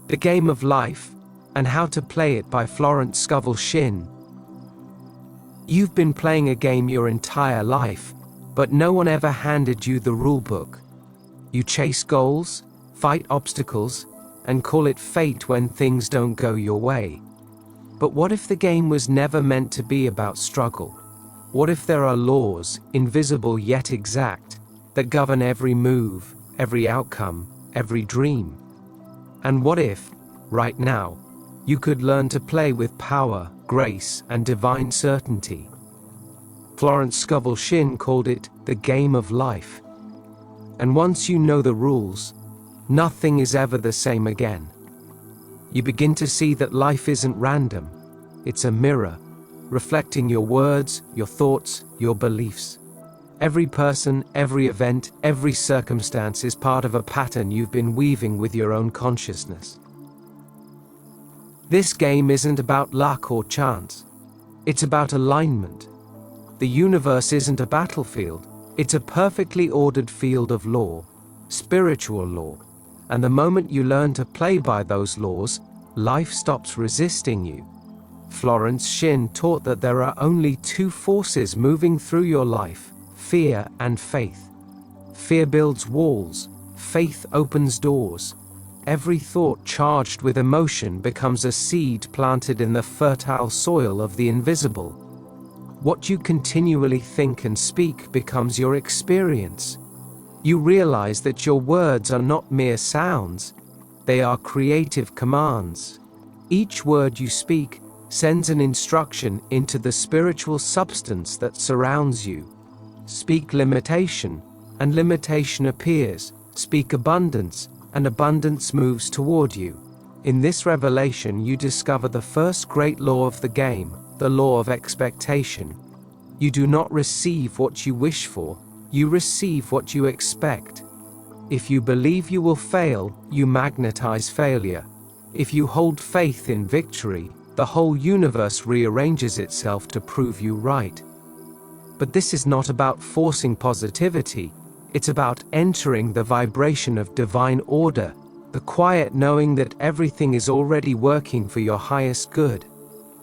The Game of Life, and How to Play It by Florence Scovel Shinn. You've been playing a game your entire life, but no one ever handed you the rulebook. You chase goals, fight obstacles, and call it fate when things don't go your way. But what if the game was never meant to be about struggle? What if there are laws, invisible yet exact, that govern every move, every outcome, every dream? And what if, right now, you could learn to play with power, grace, and divine certainty? Florence Scovel Shinn called it the game of life. And once you know the rules, nothing is ever the same again. You begin to see that life isn't random. It's a mirror, reflecting your words, your thoughts, your beliefs. Every person, every event, every circumstance is part of a pattern you've been weaving with your own consciousness. This game isn't about luck or chance. It's about alignment. The universe isn't a battlefield. It's a perfectly ordered field of law, spiritual law. And the moment you learn to play by those laws, life stops resisting you. Florence Shinn taught that there are only two forces moving through your life: fear and faith. Fear builds walls, faith opens doors. Every thought charged with emotion becomes a seed planted in the fertile soil of the invisible. What you continually think and speak becomes your experience. You realize that your words are not mere sounds, they are creative commands. Each word you speak sends an instruction into the spiritual substance that surrounds you. Speak limitation, and limitation appears. Speak abundance, and abundance moves toward you. In this revelation, you discover the first great law of the game, the law of expectation. You do not receive what you wish for, you receive what you expect. If you believe you will fail, you magnetize failure. If you hold faith in victory, the whole universe rearranges itself to prove you right. But this is not about forcing positivity, it's about entering the vibration of divine order, the quiet knowing that everything is already working for your highest good.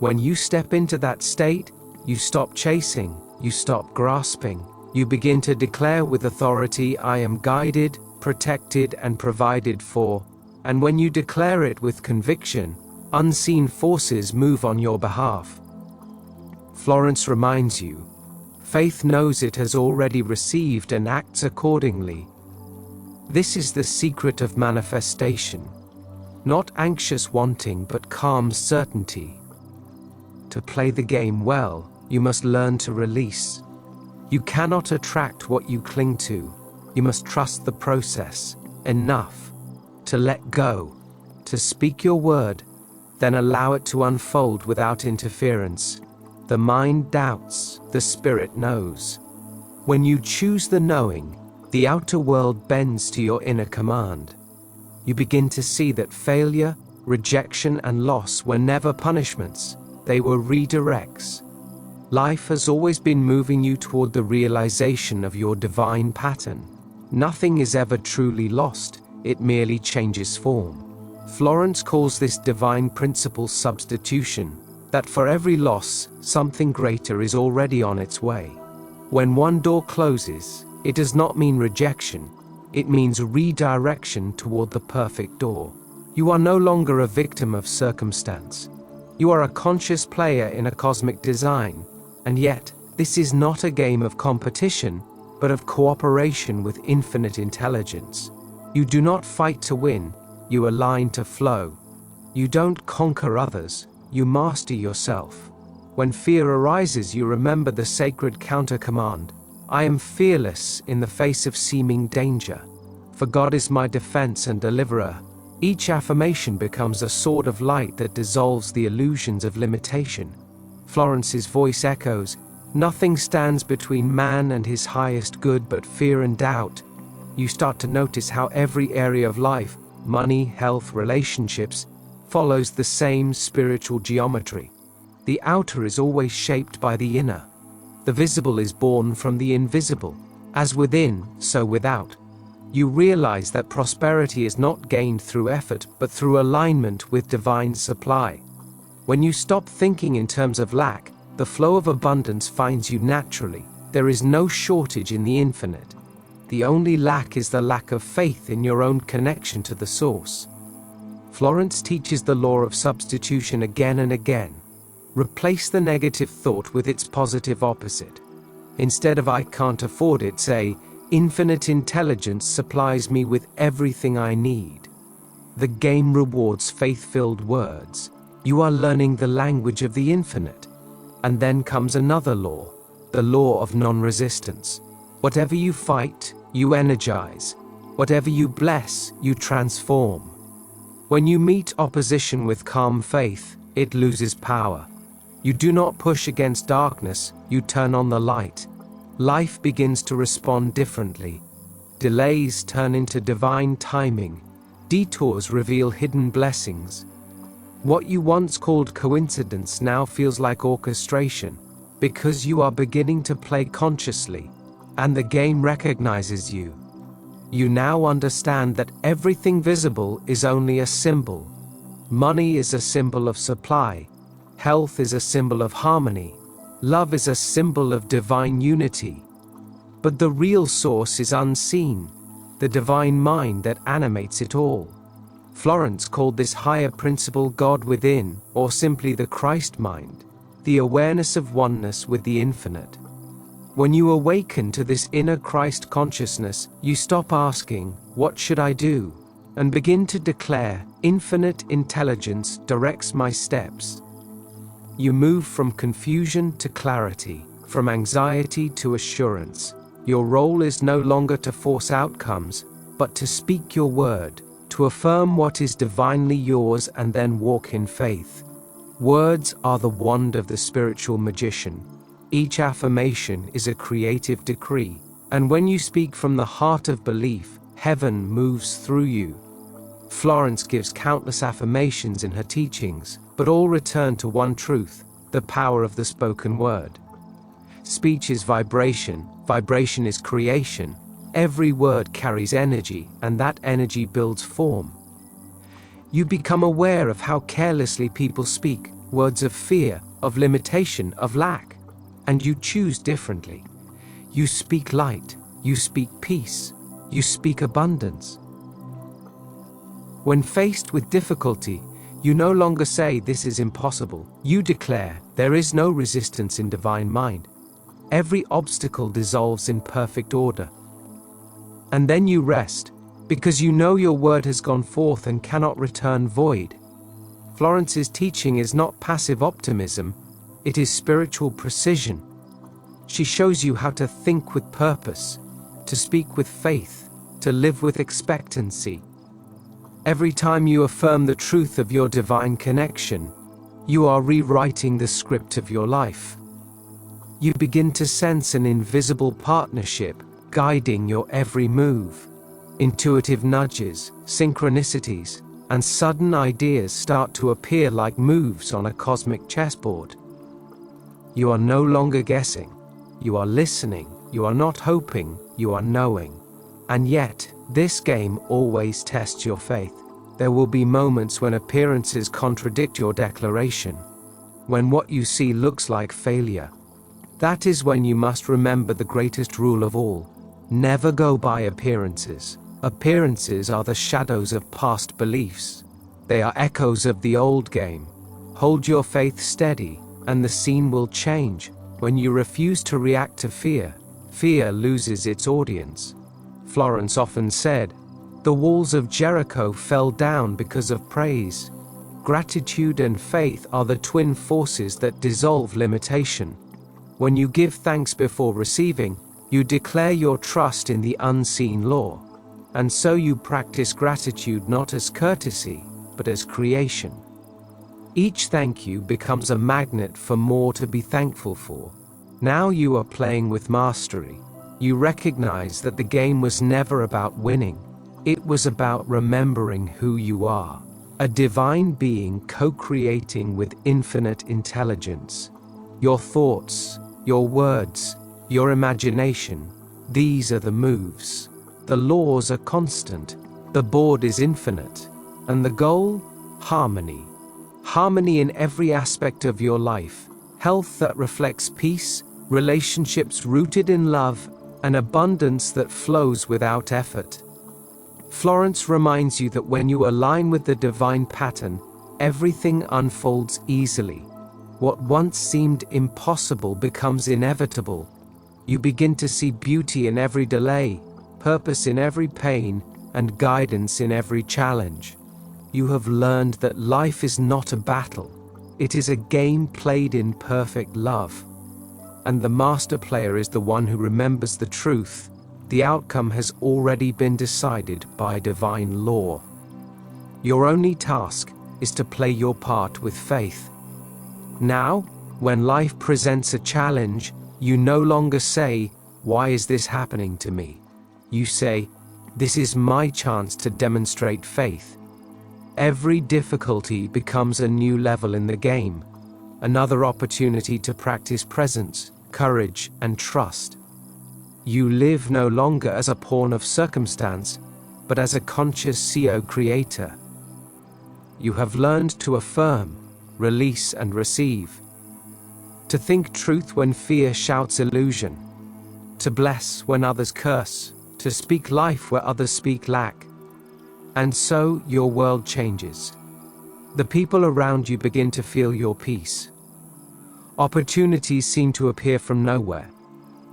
When you step into that state, you stop chasing, you stop grasping, you begin to declare with authority, "I am guided, protected, and provided for." And when you declare it with conviction, unseen forces move on your behalf. Florence reminds you, faith knows it has already received and acts accordingly. This is the secret of manifestation. Not anxious wanting, but calm certainty. To play the game well, you must learn to release. You cannot attract what you cling to. You must trust the process. Enough. To let go. To speak your word, then allow it to unfold without interference. The mind doubts, the spirit knows. When you choose the knowing, the outer world bends to your inner command. You begin to see that failure, rejection, and loss were never punishments, they were redirects. Life has always been moving you toward the realization of your divine pattern. Nothing is ever truly lost, it merely changes form. Florence calls this divine principle substitution, that for every loss, something greater is already on its way. When one door closes, it does not mean rejection, it means redirection toward the perfect door. You are no longer a victim of circumstance. You are a conscious player in a cosmic design, and yet, this is not a game of competition, but of cooperation with infinite intelligence. You do not fight to win, you align to flow. You don't conquer others, you master yourself. When fear arises, you remember the sacred counter-command, "I am fearless in the face of seeming danger. For God is my defense and deliverer." Each affirmation becomes a sword of light that dissolves the illusions of limitation. Florence's voice echoes, "Nothing stands between man and his highest good but fear and doubt." You start to notice how every area of life, money, health, relationships, follows the same spiritual geometry. The outer is always shaped by the inner. The visible is born from the invisible. As within, so without. You realize that prosperity is not gained through effort, but through alignment with divine supply. When you stop thinking in terms of lack, the flow of abundance finds you naturally. There is no shortage in the infinite. The only lack is the lack of faith in your own connection to the source. Florence teaches the law of substitution again and again. Replace the negative thought with its positive opposite. Instead of "I can't afford it," say, "Infinite intelligence supplies me with everything I need." The game rewards faith-filled words. You are learning the language of the infinite. And then comes another law, the law of non-resistance. Whatever you fight, you energize. Whatever you bless, you transform. When you meet opposition with calm faith, it loses power. You do not push against darkness, you turn on the light. Life begins to respond differently. Delays turn into divine timing. Detours reveal hidden blessings. What you once called coincidence now feels like orchestration, because you are beginning to play consciously, and the game recognizes you. You now understand that everything visible is only a symbol. Money is a symbol of supply. Health is a symbol of harmony. Love is a symbol of divine unity. But the real source is unseen, the divine mind that animates it all. Florence called this higher principle God within, or simply the Christ mind, the awareness of oneness with the infinite. When you awaken to this inner Christ consciousness, you stop asking, "What should I do?" and begin to declare, "Infinite intelligence directs my steps." You move from confusion to clarity, from anxiety to assurance. Your role is no longer to force outcomes, but to speak your word, to affirm what is divinely yours and then walk in faith. Words are the wand of the spiritual magician. Each affirmation is a creative decree, and when you speak from the heart of belief, heaven moves through you. Florence gives countless affirmations in her teachings, but all return to one truth: the power of the spoken word. Speech is vibration, vibration is creation. Every word carries energy, and that energy builds form. You become aware of how carelessly people speak, words of fear, of limitation, of lack. And you choose differently. You speak light, you speak peace, you speak abundance. When faced with difficulty, you no longer say "this is impossible." You declare, "There is no resistance in divine mind." Every obstacle dissolves in perfect order. And then you rest, because you know your word has gone forth and cannot return void. Florence's teaching is not passive optimism, it is spiritual precision. She shows you how to think with purpose, to speak with faith, to live with expectancy. Every time you affirm the truth of your divine connection, you are rewriting the script of your life. You begin to sense an invisible partnership guiding your every move. Intuitive nudges, synchronicities, and sudden ideas start to appear like moves on a cosmic chessboard. You are no longer guessing. You are listening. You are not hoping. You are knowing. And yet, this game always tests your faith. There will be moments when appearances contradict your declaration, when what you see looks like failure. That is when you must remember the greatest rule of all: never go by appearances. Appearances are the shadows of past beliefs. They are echoes of the old game. Hold your faith steady, and the scene will change. When you refuse to react to fear, fear loses its audience. Florence often said, "The walls of Jericho fell down because of praise." Gratitude and faith are the twin forces that dissolve limitation. When you give thanks before receiving, you declare your trust in the unseen law. And so you practice gratitude not as courtesy, but as creation. Each thank you becomes a magnet for more to be thankful for. Now you are playing with mastery. You recognize that the game was never about winning. It was about remembering who you are. A divine being co-creating with infinite intelligence. Your thoughts, your words, your imagination, these are the moves. The laws are constant, the board is infinite, and the goal? Harmony. Harmony in every aspect of your life, health that reflects peace, relationships rooted in love, and abundance that flows without effort. Florence reminds you that when you align with the divine pattern, everything unfolds easily. What once seemed impossible becomes inevitable. You begin to see beauty in every delay, purpose in every pain, and guidance in every challenge. You have learned that life is not a battle. It is a game played in perfect love. And the master player is the one who remembers the truth. The outcome has already been decided by divine law. Your only task is to play your part with faith. Now, when life presents a challenge, you no longer say, "Why is this happening to me?" You say, "This is my chance to demonstrate faith." Every difficulty becomes a new level in the game, another opportunity to practice presence, courage, and trust. You live no longer as a pawn of circumstance, but as a conscious co-creator. You have learned to affirm, release, and receive. To think truth when fear shouts illusion. To bless when others curse. To speak life where others speak lack. And so your world changes. The people around you begin to feel your peace. Opportunities seem to appear from nowhere.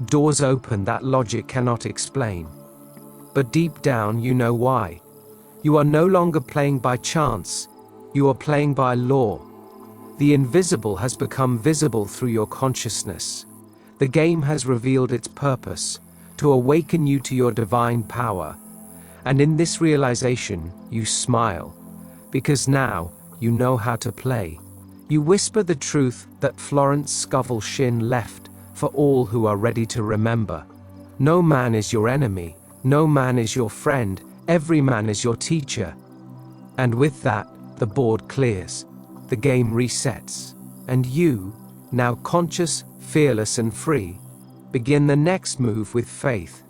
Doors open that logic cannot explain. But deep down you know why. You are no longer playing by chance. You are playing by law. The invisible has become visible through your consciousness. The game has revealed its purpose, to awaken you to your divine power. And in this realization, you smile, because now you know how to play. You whisper the truth that Florence Scovel Shinn left for all who are ready to remember. No man is your enemy, no man is your friend, every man is your teacher. And with that, the board clears, the game resets, and you, now conscious, fearless and free, begin the next move with faith.